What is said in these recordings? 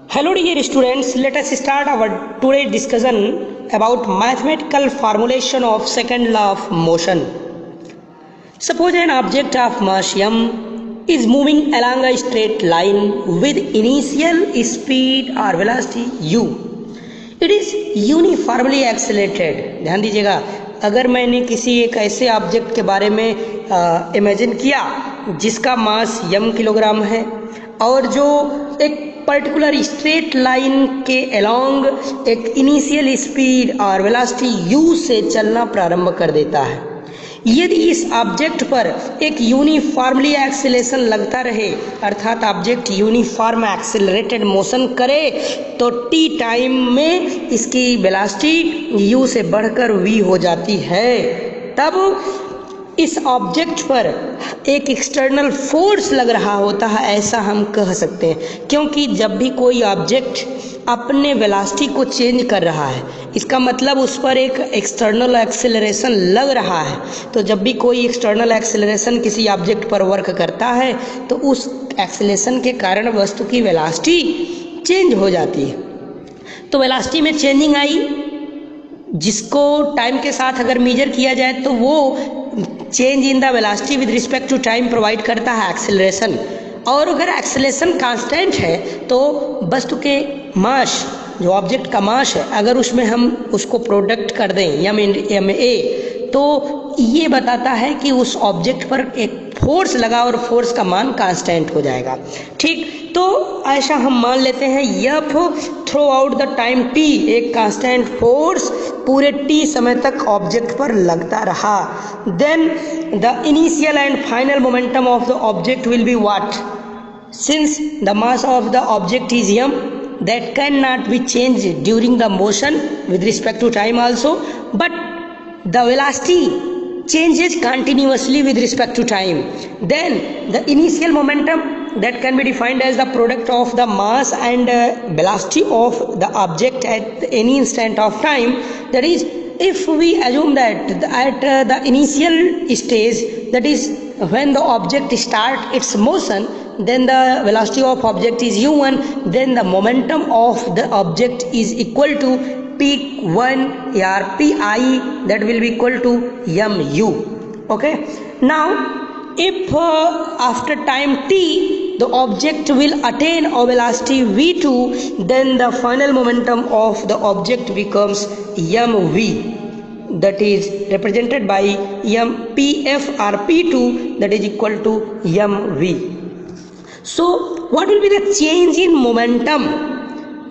Hello dear students, let us start our today's discussion about mathematical formulation of second law of motion. Suppose an object of mass m is moving along a straight line with initial speed or velocity u. It is uniformly accelerated. ध्यान दीजिएगा, अगर मैंने किसी एक ऐसे object के बारे में इमेजिन किया जिसका मास m किलोग्राम है और जो एक पर्टिकुलर स्ट्रेट लाइन के अलोंग एक इनिशियल स्पीड और वेलोसिटी u से चलना प्रारंभ कर देता है, यदि इस ऑब्जेक्ट पर एक यूनिफॉर्मली एक्सेलरेशन लगता रहे अर्थात ऑब्जेक्ट यूनिफॉर्म एक्सेलरेटेड मोशन करे तो t टाइम में इसकी वेलोसिटी u से बढ़कर v हो जाती है। तब इस ऑब्जेक्ट पर एक एक्सटर्नल फोर्स लग रहा होता है, ऐसा हम कह सकते हैं, क्योंकि जब भी कोई ऑब्जेक्ट अपने वेलोसिटी को चेंज कर रहा है इसका मतलब उस पर एक एक्सटर्नल एक्सेलरेशन लग रहा है। तो जब भी कोई एक्सटर्नल एक्सेलरेशन किसी ऑब्जेक्ट पर वर्क करता है तो उस एक्सेलरेशन के कारण वस्तु की वेलोसिटी चेंज हो जाती है। तो वेलोसिटी में चेंजिंग आई, जिसको टाइम के साथ अगर मेजर किया जाए तो वो change in the velocity with respect to time provide करता है एक्सेलरेशन। और अगर एक्सेलरेशन कांस्टेंट है तो वस्तु के मास, जो ऑब्जेक्ट का मास है, अगर उसमें हम उसको प्रोडक्ट कर दें एम ए तो ये बताता है कि उस ऑब्जेक्ट पर एक फोर्स लगा और फोर्स का मान कांस्टेंट हो जाएगा। ठीक, तो ऐसा हम मान लेते हैं F throughout the time T, एक कांस्टेंट फोर्स पूरे टी समय तक ऑब्जेक्ट पर लगता रहा। Then the initial and final momentum of the object will be what, since the mass of the object is m that cannot be changed during the motion with respect to time also, but the velocity changes continuously with respect to time. Then the initial momentum that can be defined as the product of the mass and velocity of the object at any instant of time. That is, if we assume that at the initial stage, that is when the object starts its motion, then the velocity of object is u1, then the momentum of the object is equal to p1 or pi, that will be equal to mu. Okay, now if after time t the object will attain a velocity v2, then the final momentum of the object becomes mv, that is represented by pf or p2, that is equal to mv. So what will be the change in momentum?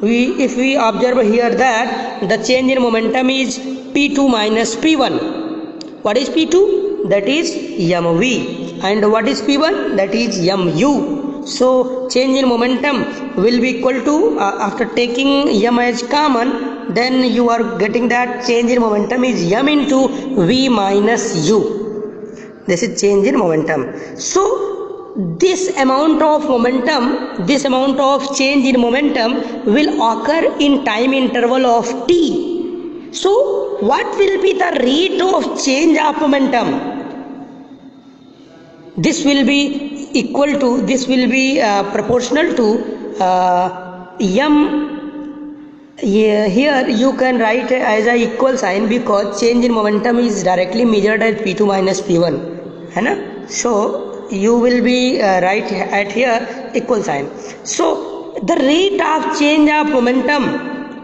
If we observe here that the change in momentum is p2 minus p1. What is p2? That is mv. And what is p1? That is mu. So change in momentum will be equal to, after taking m as common, then you are getting that change in momentum is m into v minus u. This is change in momentum. So this amount of momentum, this amount of change in momentum will occur in time interval of t. So what will be the rate of change of momentum? This will be equal to, this will be proportional to m. Here you can write as a equal sign because change in momentum is directly measured as p2 minus p1, है ना? So you will be right at here equal sign. So the rate of change of momentum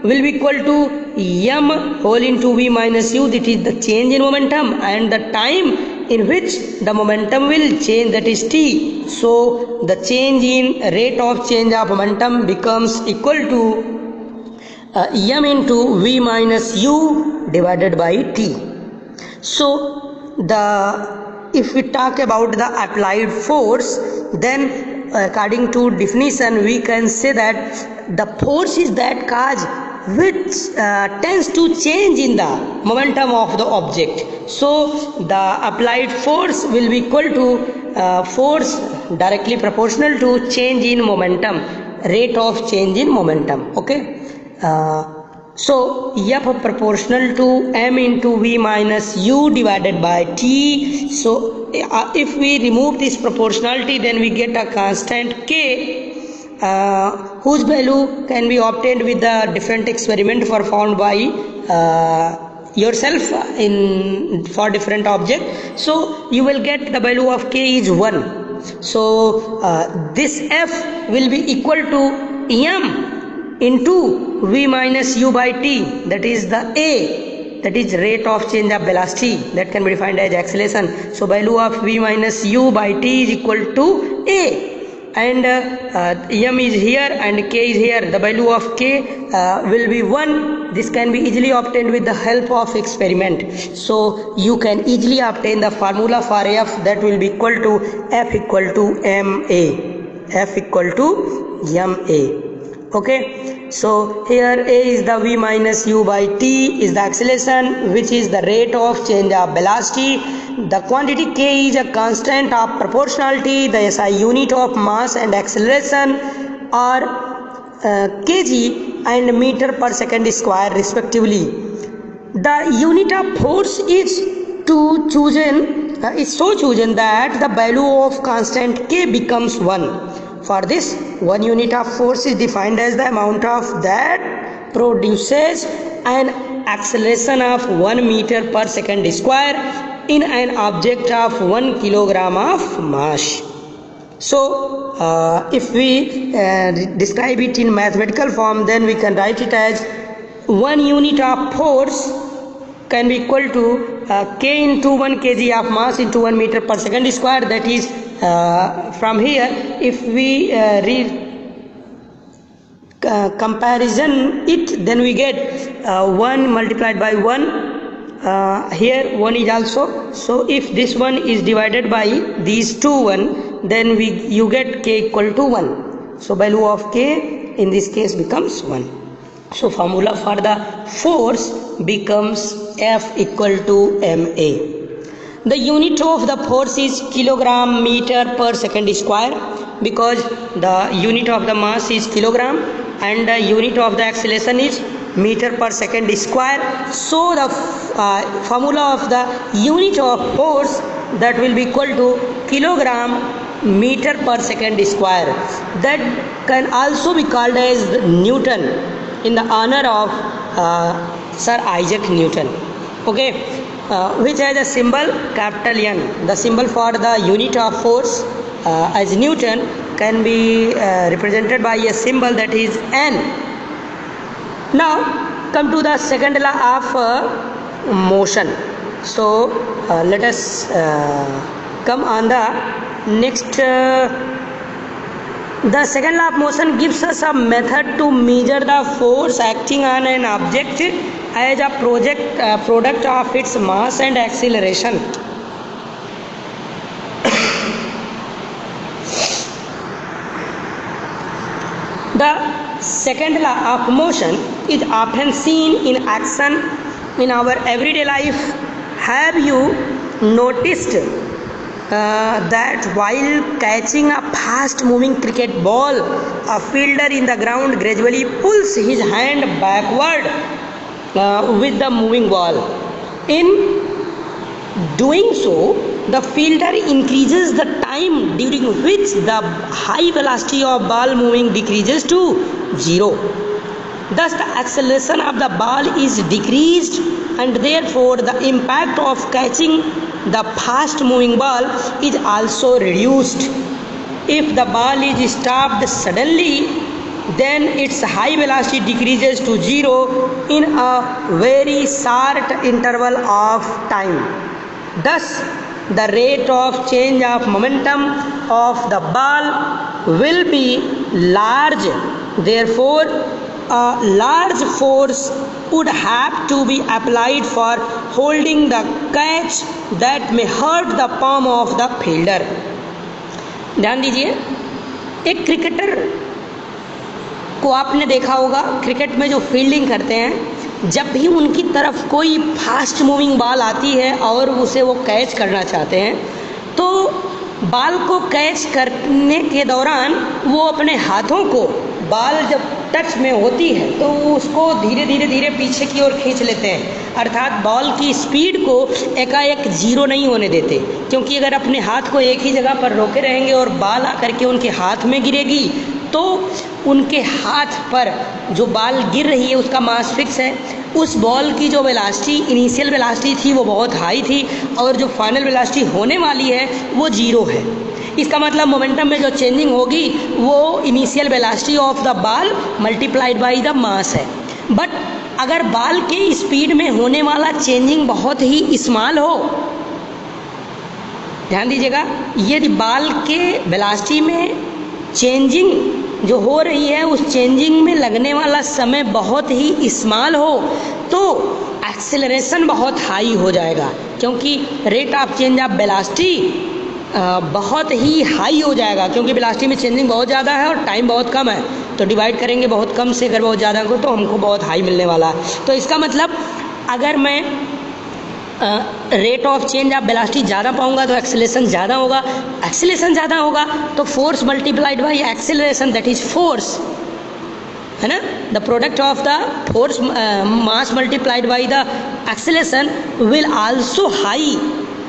will be equal to m whole into v minus u, that is the change in momentum, and the time in which the momentum will change, that is t. So the change in rate of change of momentum becomes equal to m into v minus u divided by t. So if we talk about the applied force, then according to definition we can say that the force is that cause which tends to change in the momentum of the object. So the applied force will be equal to force directly proportional to change in momentum, rate of change in momentum. Okay, so f proportional to m into v minus u divided by t. So if we remove this proportionality, then we get a constant k, whose value can be obtained with the different experiment performed by yourself in for different object. So you will get the value of k is 1. So this f will be equal to m into v minus u by t, that is the a, that is rate of change of velocity, that can be defined as acceleration. So value of v minus u by t is equal to a, and m is here and k is here. The value of k will be 1. This can be easily obtained with the help of experiment. So you can easily obtain the formula for f, that will be equal to f equal to ma, f equal to ma. Okay, so here a is the v minus u by t is the acceleration, which is the rate of change of velocity. The quantity k is a constant of proportionality. The SI unit of mass and acceleration are kg and meter per second square respectively. The unit of force is so chosen that the value of constant k becomes 1. For this, 1 unit of force is defined as the amount of that produces an acceleration of 1 meter per second square in an object of 1 kilogram of mass. So if we describe it in mathematical form, then we can write it as 1 unit of force can be equal to k into 1 kg of mass into 1 meter per second square. That is from here, if we comparison it, then we get 1 multiplied by 1. Here 1 is also. So if this one is divided by these two 1, then you get k equal to 1. So value of k in this case becomes 1. So formula for the force becomes F equal to ma. The unit of the force is kilogram meter per second square, because the unit of the mass is kilogram and the unit of the acceleration is meter per second square. So the formula of the unit of force, that will be equal to kilogram meter per second square. That can also be called as Newton, in the honor of Sir Isaac Newton. Okay, which has a symbol capital N. The symbol for the unit of force as Newton can be represented by a symbol that is N. Now come to the second law of motion. So let us come on the next. The second law of motion gives us a method to measure the force acting on an object as a product of its mass and acceleration. The second law of motion is often seen in action in our everyday life. Have you noticed that while catching a fast moving cricket ball, a fielder in the ground gradually pulls his hand backward with the moving ball? In doing so, the fielder increases the time during which the high velocity of ball moving decreases to 0. Thus the acceleration of the ball is decreased, and therefore the impact of catching the fast moving ball is also reduced. If the ball is stopped suddenly, then its high velocity decreases to 0 in a very short interval of time. Thus the rate of change of momentum of the ball will be large. Therefore a large force would have to be applied for holding the catch that may hurt the palm of the fielder. ध्यान दीजिए, एक cricketer को आपने देखा होगा, cricket में जो fielding करते हैं, जब भी उनकी तरफ कोई फास्ट मूविंग बॉल आती है और उसे वो कैच करना चाहते हैं, तो बॉल को कैच करने के दौरान वो अपने हाथों को, बॉल जब टच में होती है तो उसको धीरे धीरे पीछे की ओर खींच लेते हैं, अर्थात बॉल की स्पीड को एकाएक 0 नहीं होने देते, क्योंकि अगर अपने हाथ को एक ही जगह पर रोके रहेंगे और बॉल आकर के उनके हाथ में गिरेगी तो उनके हाथ पर जो बॉल गिर रही है उसका मास फिक्स है, उस बॉल की जो वेलोसिटी इनिशियल वेलोसिटी थी वो बहुत हाई थी और जो फाइनल वेलोसिटी होने वाली है वो 0 है। इसका मतलब मोमेंटम में जो चेंजिंग होगी वो initial velocity of the ball multiplied by the mass है। बट अगर बॉल के स्पीड में होने वाला चेंजिंग बहुत ही स्मॉल हो, ध्यान दीजिएगा, यदि बॉल के वेलोसिटी में चेंजिंग जो हो रही है उस चेंजिंग में लगने वाला समय बहुत ही स्मॉल हो तो एक्सेलरेशन बहुत हाई हो जाएगा, क्योंकि rate of change of velocity बहुत ही हाई हो जाएगा, क्योंकि वेलोसिटी में चेंजिंग बहुत ज़्यादा है और टाइम बहुत कम है। तो डिवाइड करेंगे बहुत कम से, अगर बहुत ज़्यादा हो तो हमको बहुत हाई मिलने वाला है। तो इसका मतलब अगर मैं rate of change of velocity ज़्यादा पाऊंगा तो एक्सेलरेशन ज़्यादा होगा, एक्सेलरेशन ज़्यादा होगा तो force multiplied by acceleration, that is force, है ना। The product of the force mass multiplied by the acceleration will also high,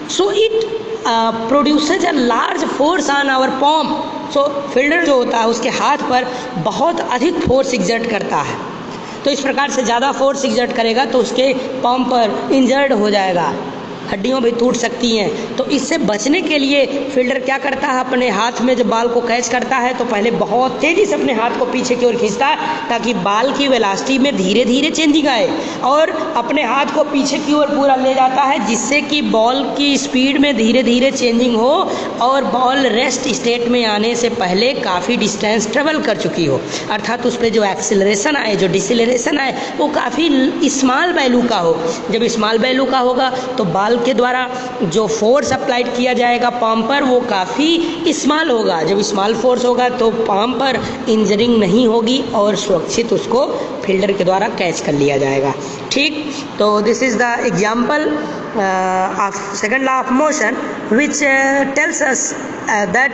so it produces a large force on our palm. So fielder जो होता है उसके हाथ पर बहुत अधिक फोर्स एग्जर्ट करता है, तो इस प्रकार से ज़्यादा फोर्स एग्जर्ट करेगा तो उसके पॉम पर इंजर्ड हो जाएगा, हड्डियाँ भी टूट सकती हैं। तो इससे बचने के लिए फील्डर क्या करता है, अपने हाथ में जब बॉल को कैच करता है तो पहले बहुत तेज़ी से अपने हाथ को पीछे की ओर खींचता है ताकि बॉल की वेलोसिटी में धीरे धीरे चेंजिंग आए, और अपने हाथ को पीछे की ओर पूरा ले जाता है जिससे कि बॉल की स्पीड में धीरे धीरे चेंजिंग हो और बॉल रेस्ट स्टेट में आने से पहले काफ़ी डिस्टेंस ट्रेवल कर चुकी हो, अर्थात उस पर जो एक्सेलरेशन आए, जो डिसेलरेशन आए वो काफ़ी स्मॉल वैल्यू का हो। जब स्मॉल वैल्यू का होगा तो बॉल के द्वारा जो फोर्स अप्लाइड किया जाएगा पाम पर वो काफ़ी स्मॉल होगा। जब स्मॉल फोर्स होगा तो पाम पर इंजरिंग नहीं होगी और सुरक्षित उसको फील्डर के द्वारा कैच कर लिया जाएगा। ठीक, तो this is the example of second law of motion which tells us that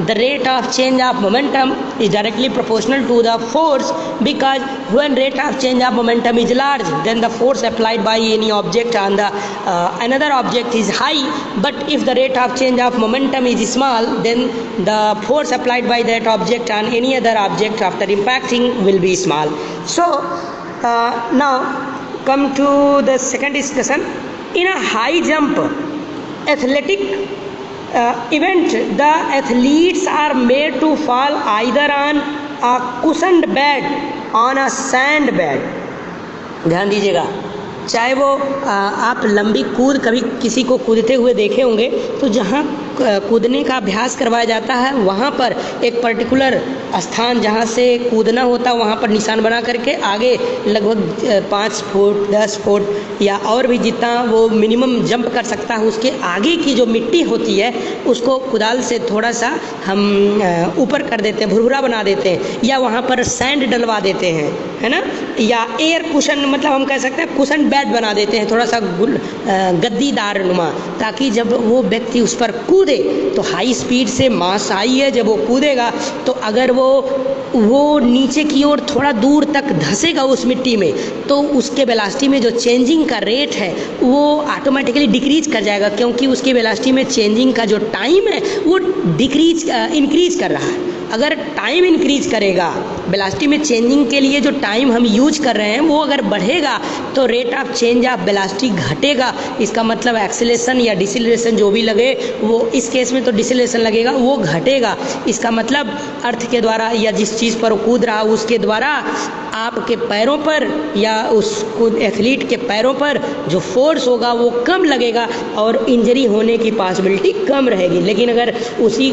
the rate of change of momentum is directly proportional to the force, because when rate of change of momentum is large then the force applied by any object on the another object is high, but if the rate of change of momentum is small then the force applied by that object on any other object after impacting will be small. So now come to the second discussion. In a high jump athletic event, the athletes are made to fall either on a cushioned bed on a sand bed. ध्यान दीजिएगा, चाहे वो आप लंबी कूद कभी किसी को कूदते हुए देखे होंगे तो जहाँ कूदने का अभ्यास करवाया जाता है वहाँ पर एक पर्टिकुलर स्थान जहाँ से कूदना होता है वहाँ पर निशान बना करके आगे लगभग 5 फुट 10 फुट या और भी जितना वो मिनिमम जंप कर सकता है उसके आगे की जो मिट्टी होती है उसको कुदाल से थोड़ा सा हम ऊपर कर देते हैं, भुरभुरा बना देते हैं, या वहाँ पर सैंड डलवा देते हैं, है ना, या एयर कुशन, मतलब हम कह सकते हैं कुशन बेड बना देते हैं, थोड़ा सा गद्दीदार नुमा, ताकि जब वो व्यक्ति उस पर कूदे तो हाई स्पीड से मास आई है, जब वो कूदेगा तो अगर वो नीचे की ओर थोड़ा दूर तक धंसेगा उस मिट्टी में तो उसके वेलोसिटी में जो चेंजिंग का रेट है वो ऑटोमेटिकली डिक्रीज कर जाएगा, क्योंकि उसकी वेलोसिटी में चेंजिंग का जो टाइम है वो इंक्रीज कर रहा है। अगर टाइम इंक्रीज करेगा, वेलोसिटी में चेंजिंग के लिए जो टाइम हम यूज कर रहे हैं वो अगर बढ़ेगा तो rate of change of velocity घटेगा। इसका मतलब एक्सेलरेशन या डिसेलरेशन जो भी लगे वो, इस केस में तो डिसेलरेशन लगेगा, वो घटेगा। इसका मतलब अर्थ के द्वारा या जिस चीज़ पर कूद रहा उसके द्वारा आपके पैरों पर या उस एथलीट के पैरों पर जो फोर्स होगा वो कम लगेगा और इंजरी होने की पॉसिबिलिटी कम रहेगी। लेकिन अगर उसी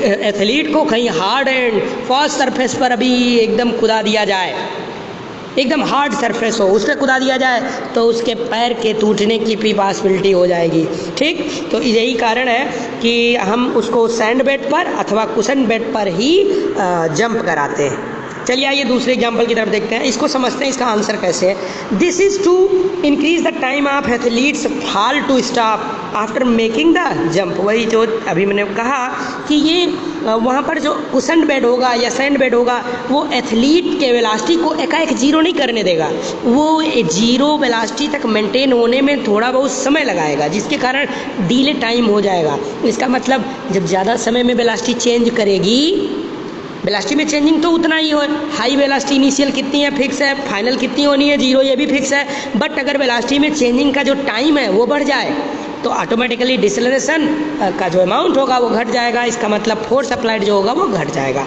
एथलीट को कहीं हार्ड एंड फास्ट सरफेस पर अभी एकदम कुदा दिया जाए, एकदम हार्ड सरफेस हो उस पर कुदा दिया जाए तो उसके पैर के टूटने की भी पॉसिबिलिटी हो जाएगी। ठीक, तो यही कारण है कि हम उसको सैंड बेड पर अथवा कुशन बेड पर ही जंप कराते हैं। चलिए आइए दूसरे एग्जाम्पल की तरफ देखते हैं, इसको समझते हैं इसका आंसर कैसे है। This is to increase the time of athletes fall to stop after making the jump. वही जो अभी मैंने कहा कि ये वहाँ पर जो कुशन बेड होगा या सैंड बेड होगा वो एथलीट के वेलोसिटी को एकाएक जीरो नहीं करने देगा, वो जीरो वेलोसिटी तक मेंटेन होने में थोड़ा बहुत समय लगाएगा, जिसके कारण डिले टाइम हो जाएगा। इसका मतलब जब ज़्यादा समय में वेलोसिटी चेंज करेगी वेलोसिटी में चेंजिंग तो उतना ही हो, हाई वेलोसिटी इनिशियल कितनी है फिक्स है, फाइनल कितनी होनी है 0 ये भी फिक्स है, बट अगर वेलोसिटी में चेंजिंग का जो टाइम है वो बढ़ जाए तो ऑटोमेटिकली डिसलेरेशन का जो अमाउंट होगा वो घट जाएगा, इसका मतलब फोर्स अप्लाइड जो होगा वो घट जाएगा।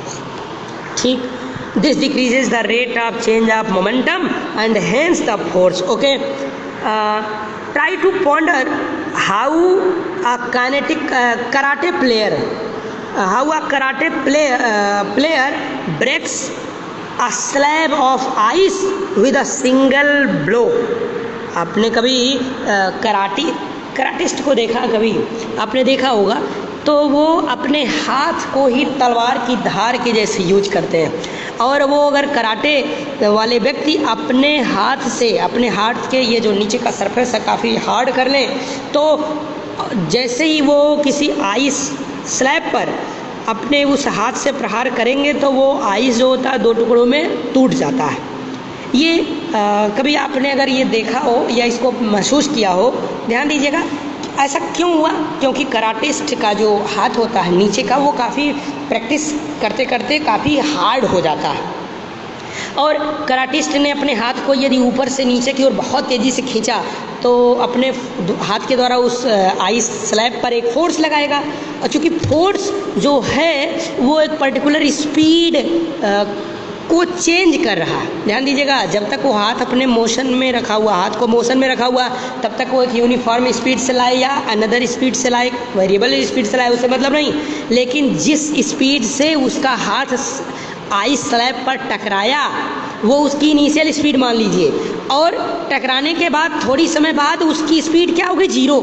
ठीक, this decreases the rate of change of momentum and hence the force. Okay, try to ponder how a kinetic karate player player breaks a slab of ice with a single blow। आपने कभी कराटिस्ट को देखा, कभी आपने देखा होगा, तो वो अपने हाथ को ही तलवार की धार के जैसे यूज करते हैं, और वो अगर कराटे वाले व्यक्ति अपने हाथ के ये जो नीचे का सरफेस है काफ़ी हार्ड कर लें, तो जैसे ही वो किसी आइस स्लैब पर अपने उस हाथ से प्रहार करेंगे तो वो आइस जो होता है 2 टुकड़ों में टूट जाता है। ये कभी आपने अगर ये देखा हो या इसको महसूस किया हो, ध्यान दीजिएगा ऐसा क्यों हुआ, क्योंकि कराटिस्ट का जो हाथ होता है नीचे का वो काफ़ी प्रैक्टिस करते करते काफ़ी हार्ड हो जाता है, और कराटिस्ट ने अपने हाथ को यदि ऊपर से नीचे की ओर बहुत तेज़ी से खींचा तो अपने हाथ के द्वारा उस आइस स्लैब पर एक फोर्स लगाएगा, और चूँकि फोर्स जो है वो एक पर्टिकुलर स्पीड को चेंज कर रहा है। ध्यान दीजिएगा, जब तक वो हाथ अपने मोशन में रखा हुआ, हाथ को मोशन में रखा हुआ, तब तक वो एक यूनिफॉर्म स्पीड से लाए या अनदर स्पीड से लाए, वेरिएबल स्पीड से लाए, उससे मतलब नहीं, लेकिन जिस स्पीड से उसका हाथ आइस स्लैब पर टकराया वो उसकी इनिशियल स्पीड मान लीजिए, और टकराने के बाद थोड़ी समय बाद उसकी स्पीड क्या होगी 0,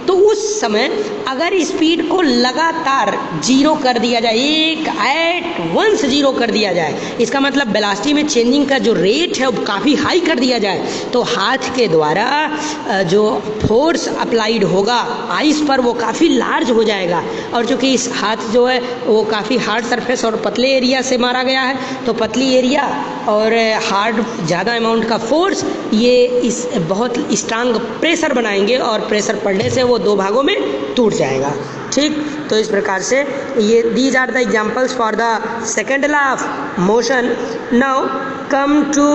तो उस समय अगर स्पीड को लगातार 0 कर दिया जाए, एक एट वंस 0 कर दिया जाए, इसका मतलब वेलोसिटी में चेंजिंग का जो रेट है वो काफ़ी हाई कर दिया जाए, तो हाथ के द्वारा जो फोर्स अप्लाइड होगा आइस पर वो काफ़ी लार्ज हो जाएगा, और चूँकि इस हाथ जो है वो काफ़ी हार्ड सरफेस और पतले एरिया से मारा गया है, तो पतली एरिया और हार्ड ज़्यादा अमाउंट का फोर्स ये इस बहुत स्ट्रांग प्रेशर बनाएंगे, और प्रेशर पड़ने से वो 2 भागों में टूट जाएगा। ठीक, तो इस प्रकार से ये these are the examples for the second law of motion. Now come to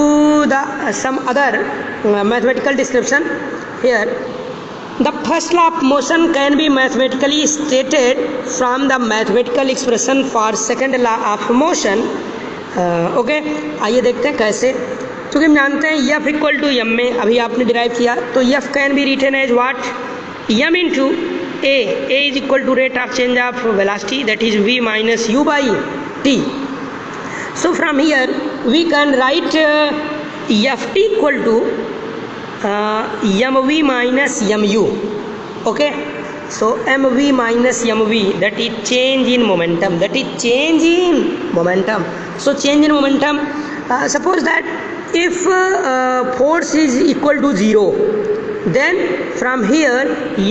the some other mathematical description here. The first law of motion can be mathematically stated from the mathematical expression for second law of motion। Okay, आइए देखते हैं कैसे। क्योंकि हम जानते हैं F equal to M में अभी आपने डिराइव किया, तो F can be written as what, m into a is equal to rate of change of velocity, that is v minus u by t। So from here we can write ft equal to mv minus mu। okay, so mv minus mv, that is change in momentum, that is change in momentum। So change in momentum, suppose that if force is equal to 0, then from here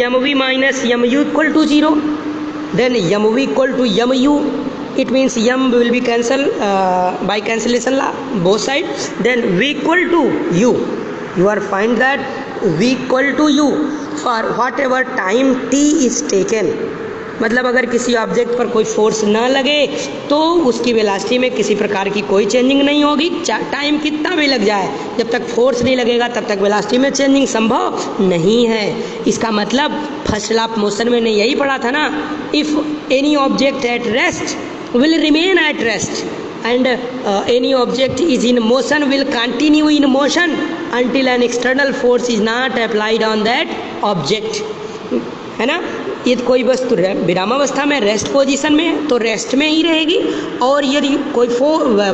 mv minus mu equal to 0, then mv equal to mu, it means m will be cancelled by cancellation law both sides, then v equal to u, you are find that v equal to u for whatever time t is taken। मतलब अगर किसी object पर कोई force ना लगे तो उसकी velocity में किसी प्रकार की कोई चेंजिंग नहीं होगी, टाइम कितना भी लग जाए, जब तक फोर्स नहीं लगेगा तब तक वेलोसिटी में चेंजिंग संभव नहीं है। इसका मतलब फर्स्ट लॉ ऑफ मोशन में ने यही पढ़ा था ना, if any object at rest will remain at rest and any object is in motion will continue in motion until an external force is not applied on that object, है ना। यदि कोई वस्तु विरामावस्था में रेस्ट पोजीशन में है तो rest में ही रहेगी, और यदि कोई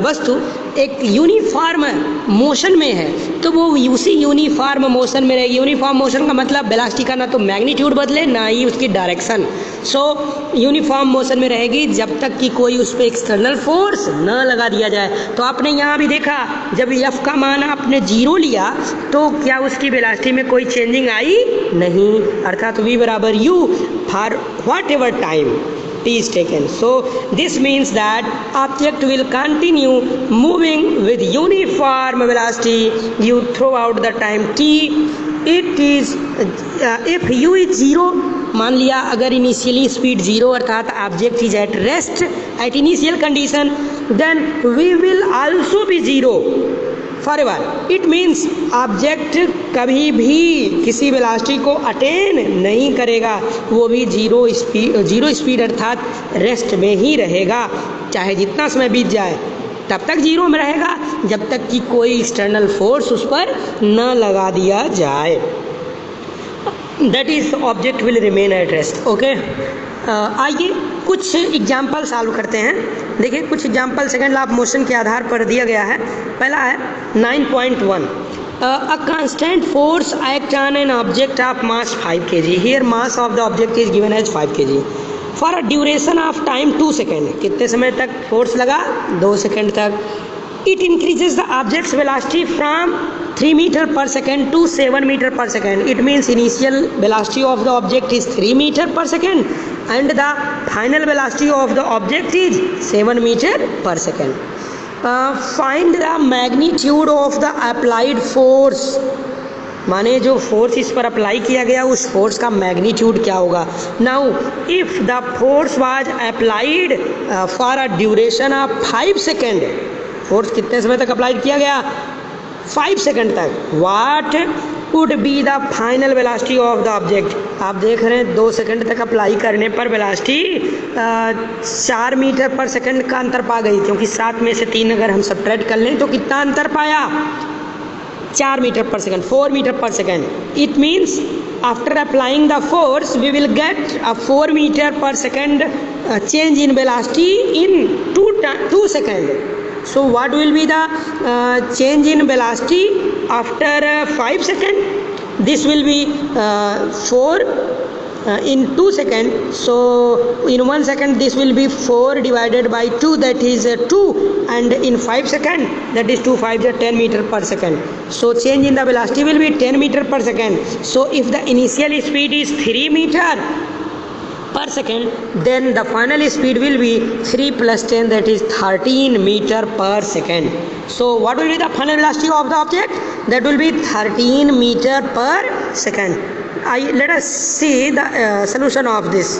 वस्तु एक यूनिफॉर्म मोशन में है तो वो उसी यूनिफॉर्म मोशन में रहेगी। यूनिफॉर्म मोशन का मतलब वेलोसिटी का ना तो मैग्नीट्यूड बदले ना ही उसकी डायरेक्शन, सो यूनिफॉर्म मोशन में रहेगी जब तक कि कोई उस पर एक्सटर्नल फोर्स न लगा दिया जाए। तो आपने यहाँ भी देखा जब F का मान आपने 0 लिया तो क्या उसकी वेलोसिटी में कोई चेंजिंग आई नहीं, अर्थात v बराबर u for whatever time t is taken। So this means that object will continue moving with uniform velocity throughout the time t। It is if u is 0 मान लिया अगर इनिशियली स्पीड 0 अर्थात object is at rest at initial condition, then we will also be 0 forever. It means object कभी भी किसी velocity को attain नहीं करेगा, वो भी जीरो स्पीड अर्थात रेस्ट में ही रहेगा। चाहे जितना समय बीत जाए तब तक जीरो में रहेगा जब तक कि कोई एक्सटर्नल फोर्स उस पर न लगा दिया जाए। That is object will remain at rest. Okay, आइए कुछ एग्जाम्पल सॉल्व करते हैं। देखिए कुछ example second law of motion के आधार पर दिया गया है। पहला है 9.1 a constant force act on an object of mass 5 kg. Here mass of the object is given as 5 kg for a duration of time 2 second. कितने समय तक फोर्स लगा? 2 सेकेंड तक। It increases the object's velocity from 3 meter per second to 7 meter per second. It means initial velocity of the object is 3 meter per second and the final velocity of the object is 7 meter per second. Find the magnitude of the applied force. माने जो force इस पर apply किया गया उस force का magnitude क्या होगा। Now if the force was applied for a duration of 5 second, force कितने समय तक अप्लाई किया गया? 5 सेकेंड तक। What would be the final velocity of the object? आप देख रहे हैं 2 सेकेंड तक अप्लाई करने पर वेलोसिटी 4 मीटर पर सेकेंड का अंतर पा गई, क्योंकि 7 में से 3 अगर हम सबट्रैक्ट कर लें तो कितना अंतर पाया? 4 metre per second, 4 metre per second. It means after applying the force we will get a 4 metre per second change in velocity in 2 seconds. So what will be the change in velocity after 5 seconds? This will be 4 in 2 seconds. So in 1 second this will be 4 divided by 2, that is 2, and in 5 seconds that is 2 5 is 10 meter per second. So change in the velocity will be 10 meter per second. So if the initial speed is 3 meter per second, then the final speed will be 3 plus 10, that is 13 meter per second. So what will be the final velocity of the object? That will be 13 meter per second. Let us see the solution of this.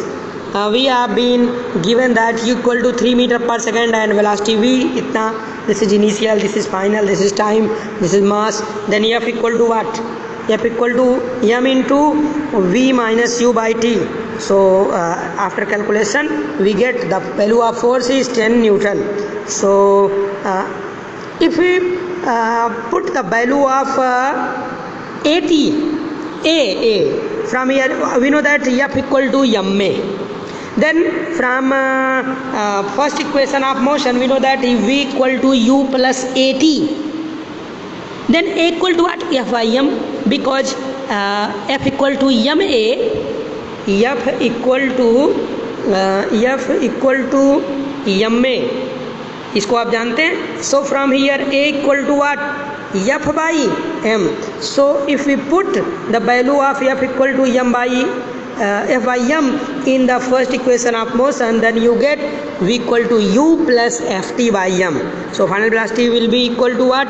We have been given that equal to 3 meter per second and velocity v itna. This is initial, this is final, this is time, this is mass. Then f equal to what? F equal to m into v minus u by t. So after calculation we get the value of force is 10 Newton. So if we put the value of AT, A from here we know that F equal to ma. Then from first equation of motion we know that v equal to u plus AT. Then A equal to what? F by m, because F equal to ma, F equal to ma, इसको आप जानते हैं। So from here A equal to what? F by m. So if we put the value of F equal to m by F by m in the first equation of motion, then you get v equal to u plus ft by m. So final velocity will be equal to what?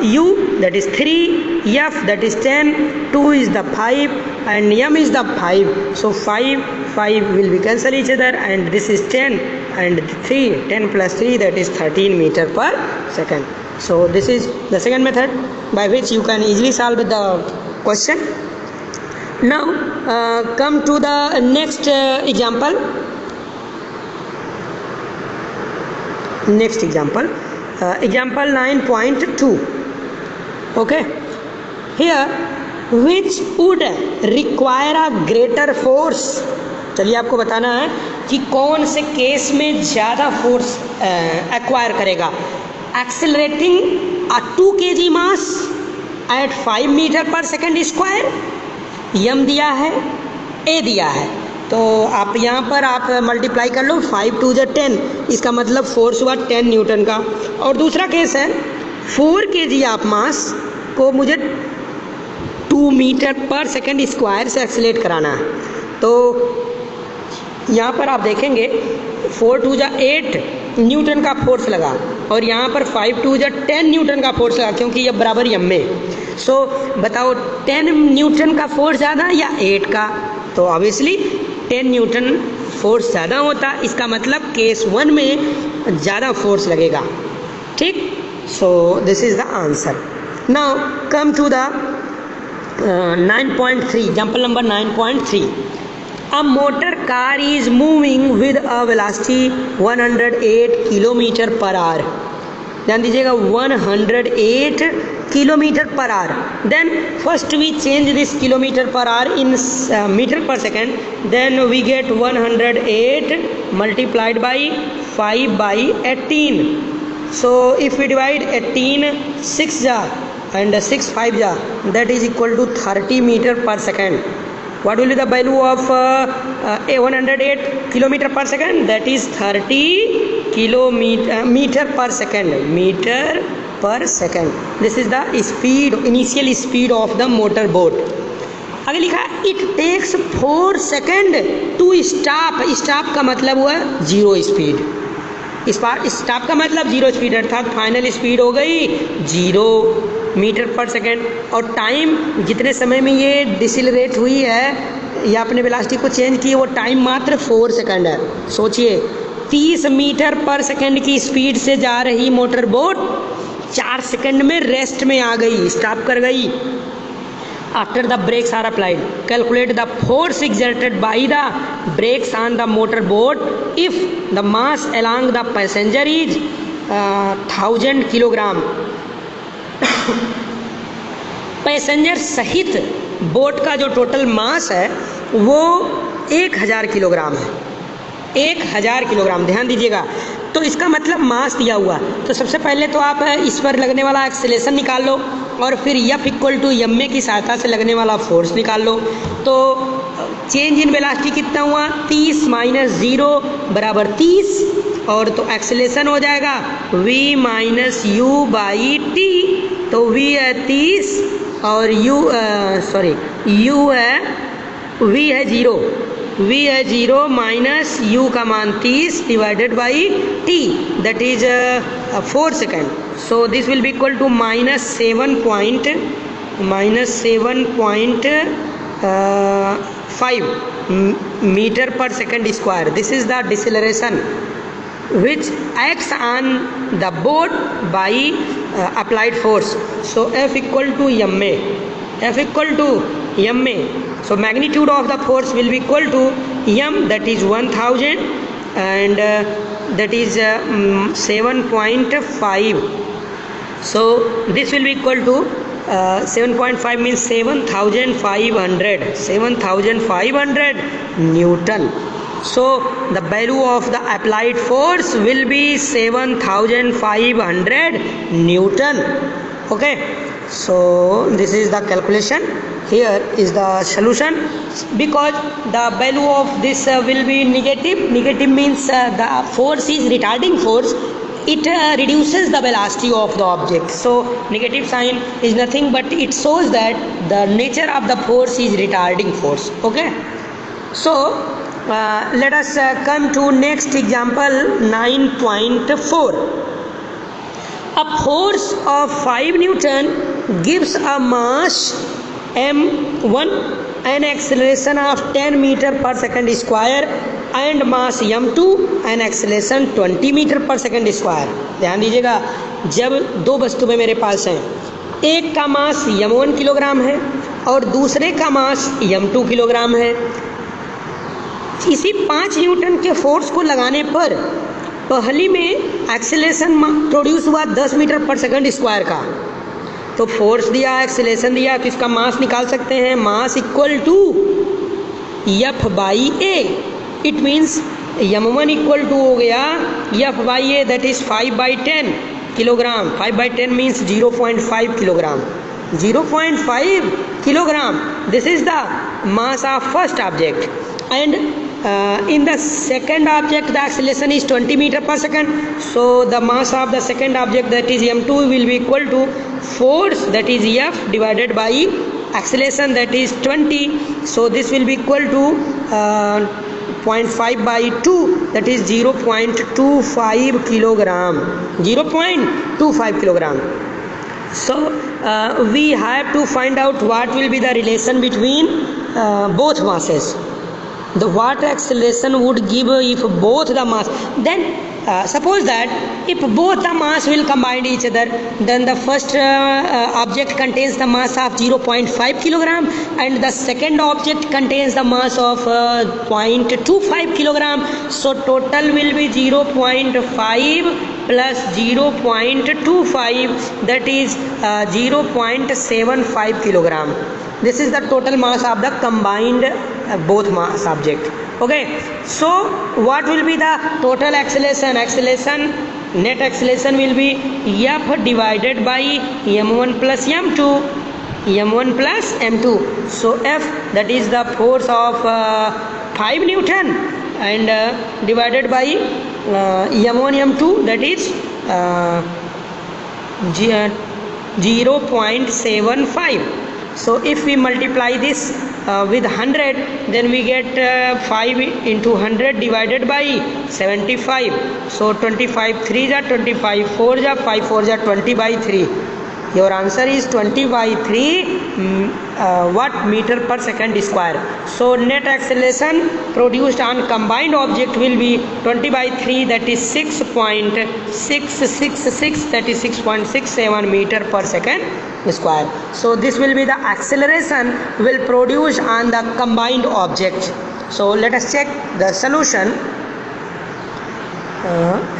U, that is 3, F, that is 10, 2 is the 5, and m is the 5. So 5 will be cancel each other, and this is 10 and 3, 10 plus 3, that is 13 meter per second. So this is the second method by which you can easily solve the question. Now come to the next example. Example 9.2. Okay, here which would require a greater force. चलिए आपको बताना है कि कौन से case में ज़्यादा force acquire करेगा। Accelerating a 2 kg mass at 5 metre per second square, m दिया है, a दिया है, तो आप यहाँ पर आप मल्टीप्लाई कर लो, 5 2 जा 10, इसका मतलब फोर्स हुआ 10 न्यूटन का। और दूसरा केस है 4 kg ऑफ मास को मुझे 2 मीटर पर सेकेंड स्क्वायर से एक्सीलरेट कराना है। तो यहाँ पर आप देखेंगे 4 2 जा 8 न्यूटन का फोर्स लगा और यहाँ पर 5 2 जा 10 न्यूटन का फोर्स लगा, क्योंकि ये बराबर m में। सो बताओ 10 न्यूटन का फोर्स ज़्यादा या 8 का? तो ऑब्वियसली 10 न्यूटन फोर्स ज़्यादा होता, इसका मतलब केस 1 में ज़्यादा फोर्स लगेगा, ठीक। So this is the answer. Now come to the 9.3, example number 9.3। A motor car is moving with a velocity 108 kilometre per hour. ध्यान दीजिएगा 108 kilometre per hour. Then first we change this kilometre per hour in metre per second, then we get 108 multiplied by 5/18। So if we divide 18 6 जा and 6 5 ja, that is equal to 30 meter per second. What will be the value of 108 kilometer per second? That is 30 meter per second. Meter per second. This is the speed, initial speed of the motor boat. आगे लिखा है it takes 4 second to stop. Stop का मतलब हुआ zero speed. Stop का मतलब zero speed, अर्थात final speed हो गई 0 मीटर पर सेकेंड। और टाइम जितने समय में ये डिसिलरेट हुई है या अपने वेलोसिटी को चेंज की, वो टाइम मात्र 4 सेकेंड है। सोचिए 30 मीटर पर सेकेंड की स्पीड से जा रही मोटर बोट 4 सेकेंड में रेस्ट में आ गई, स्टॉप कर गई। After the brakes are applied, calculate the force exerted by the brakes on the motor boat if the mass along the passenger is 1000 kilogram. Passenger सहित boat का जो total mass है वो 1000 किलोग्राम है। 1000 किलोग्राम, ध्यान दीजिएगा। तो इसका मतलब मास दिया हुआ, तो सबसे पहले तो आप इस पर लगने वाला एक्सेलेरेशन निकाल लो और फिर F इक्वल टू ma की सहायता से लगने वाला फोर्स निकाल लो। तो चेंज इन वेलोसिटी कितना हुआ 30 - 0 बराबर 30, और तो एक्सेलेरेशन हो जाएगा v - u/t। तो v है 30 और v है 0, v है 0 माइनस u का मान 30 divided by t, that is 4 second. So this will be equal to -7.5 metre per second square. This is the deceleration which acts on the boat by applied force. So F equal to ma, F equal to ma. So magnitude of the force will be equal to m, that is 1000, and that is 7.5. So this will be equal to 7.5 means 7,500 Newton. So the value of the applied force will be 7,500 Newton. Okay, so this is the calculation. Here is the solution. Because the value of this will be negative. Negative means the force is retarding force. It reduces the velocity of the object. So negative sign is nothing but it shows that the nature of the force is retarding force. Okay, so let us come to next example 9.4. A force of 5 Newton gives a mass m1, an acceleration of 10 meter per second square, and mass m2, an acceleration 20 meter per second square. ध्यान दीजिएगा, जब दो वस्तुएं मेरे पास हैं, एक का मास m1 kilogram है और दूसरे का मास m2 किलोग्राम है। इसी 5 न्यूटन के फोर्स को लगाने पर पहली में एक्सेलेरेशन प्रोड्यूस हुआ 10 मीटर पर सेकंड स्क्वायर का। तो फोर्स दिया, एक्सेलेरेशन दिया, तो इसका मास निकाल सकते हैं। Mass equal to F/a। It means m1 equal to हो गया F/a, that is 5/10 kilogram. 5/10 means 0.5 kilogram. 0.5 kilogram. This is the mass of first object, and in the second object the acceleration is 20 meter per second. So the mass of the second object, that is m2, will be equal to force, that is F, divided by acceleration, that is 20. So this will be equal to 0.5/2, that is 0.25 kilogram. 0.25 kilogram. So we have to find out what will be the relation between both masses. The what acceleration would give if both the mass, then suppose that if both the mass will combine each other, then the first object contains the mass of 0.5 kilogram and the second object contains the mass of 0.25 kilogram. So total will be 0.5 plus 0.25, that is 0.75 kilogram. This is the total mass of the combined both mass object. Okay, so what will be the total acceleration? Net acceleration will be F divided by m1 plus m2, so F, that is the force of 5 Newton, and divided by m1 m2, that is 0.75. So if we multiply this with 100, then we get 5 into 100 divided by 75. So 25 3 ja 25 4 ja 5 4 ja 20 by 3. Your answer is 20 by 3 watt meter per second square. So net acceleration produced on combined object will be 20 by 3, that is 6.666, that is 6.67 meter per second square. So this will be the acceleration will produce on the combined object. So let us check the solution.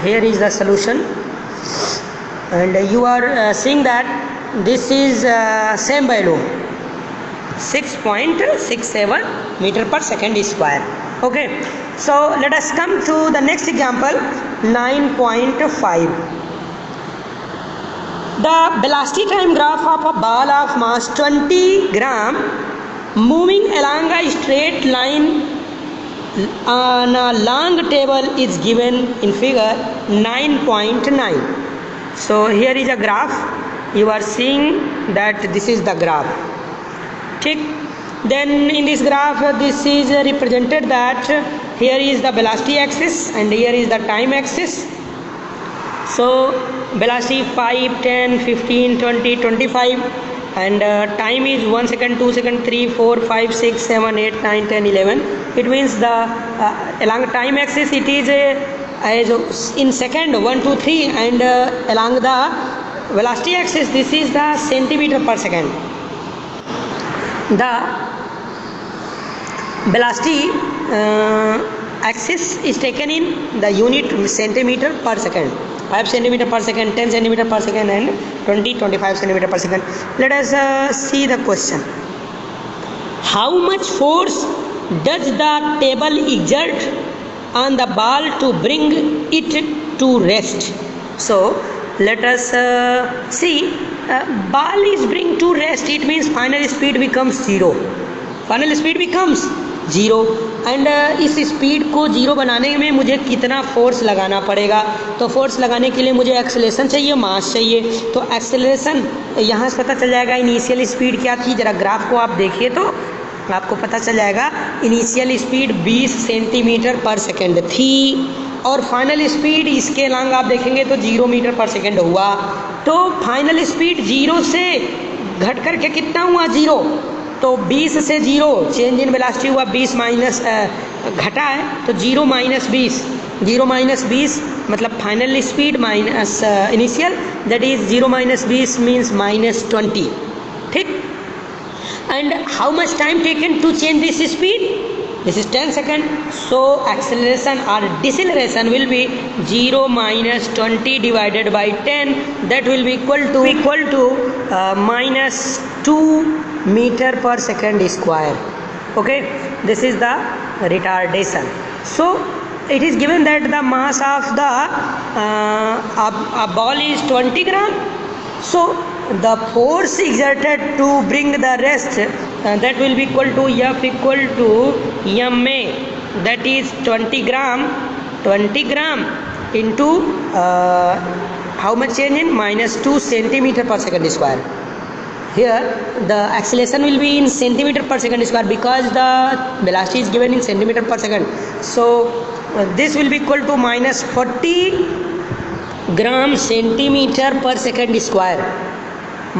Here is the solution, and you are seeing that this is same value 6.67 meter per second square. Okay, so let us come to the next example, 9.5. The velocity time graph of a ball of mass 20 gram moving along a straight line on a long table is given in figure 9.9. So here is a graph. You are seeing that this is the graph. Then in this graph, this is represented that here is the velocity axis and here is the time axis. So velocity 5, 10, 15, 20, 25, and time is 1 second, 2 second, 3, 4, 5, 6, 7, 8, 9, 10, 11. It means the along time axis it is in second 1, 2, 3, and along the velocity axis this is the centimeter per second. The velocity axis is taken in the unit centimeter per second. 5 centimeter per second, 10 centimeter per second, and 25 centimeter per second. Let us see the question. How much force does the table exert on the ball to bring it to rest? So let us see. Ball is bring to rest, it means final speed becomes 0. Final speed becomes 0, and इस speed को 0 बनाने में मुझे कितना force लगाना पड़ेगा? तो force लगाने के लिए मुझे एक्सेलरेशन चाहिए, मास चाहिए. तो एक्सेलरेशन यहाँ से पता चल जाएगा. इनिशियल स्पीड क्या थी, ज़रा ग्राफ को आप देखिए तो आपको पता चल जाएगा. इनिशियल स्पीड 20 सेंटीमीटर पर सेकेंड थी और फाइनल स्पीड इसके अलॉन्ग आप देखेंगे तो 0 मीटर पर सेकेंड हुआ. तो फाइनल स्पीड 0 से घट करके कितना हुआ? 0. तो 20 से 0 चेंज इन वेलोसिटी हुआ, 20 माइनस घटा है तो 0 माइनस 20, 0 माइनस 20 मतलब final speed minus initial, that is 0 minus 20 means minus 20. ठीक. And how much time taken to change this speed? This is 10 seconds. So acceleration or deceleration will be 0 minus 20 divided by 10. That will be equal to minus 2 meter per second square. Okay. This is the retardation. So it is given that the mass of the a ball is 20 gram. So the force exerted to bring the rest that will be equal to F equal to ma, that is 20 gram into how much change in minus 2 centimeter per second square. Here the acceleration will be in centimeter per second square because the velocity is given in centimeter per second. So this will be equal to minus 40 gram centimeter per second square,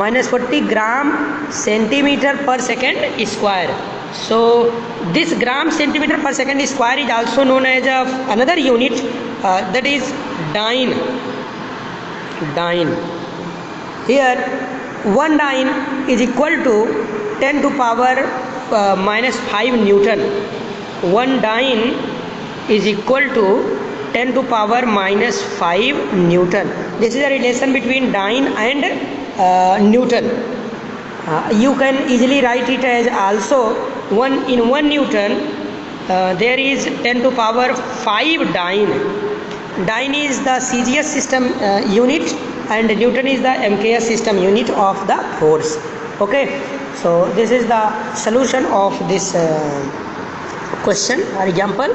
minus 40 gram centimeter per second square. So this gram centimeter per second square is also known as another unit, that is dyne. Here 1 dyne is equal to 10 to power minus 5 Newton. 1 dyne is equal to 10 to power minus 5 Newton. This is a relation between dyne and Newton. You can easily write it as also 1 Newton there is 10 to power 5 dyne. Dyne is the CGS system unit and Newton is the MKS system unit of the force. Okay, so this is the solution of this question or example,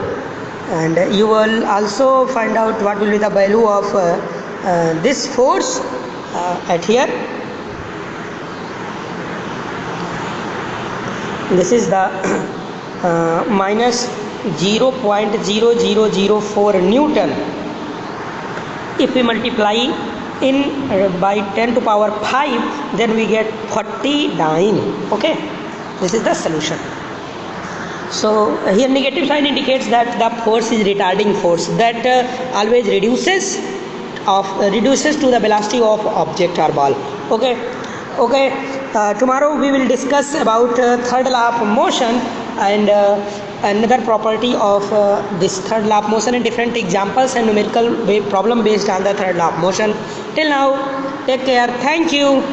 and you will also find out what will be the value of this force at here. This is the minus 0.0004 Newton. If we multiply in by 10 to power 5, then we get 40 dyne. Okay, this is the solution. So here negative sign indicates that the force is retarding force, that always reduces to the velocity of object or ball. Okay, tomorrow we will discuss about third law of motion and another property of this third law of motion and different examples and numerical problem based on the third law of motion. Till now, take care. Thank you.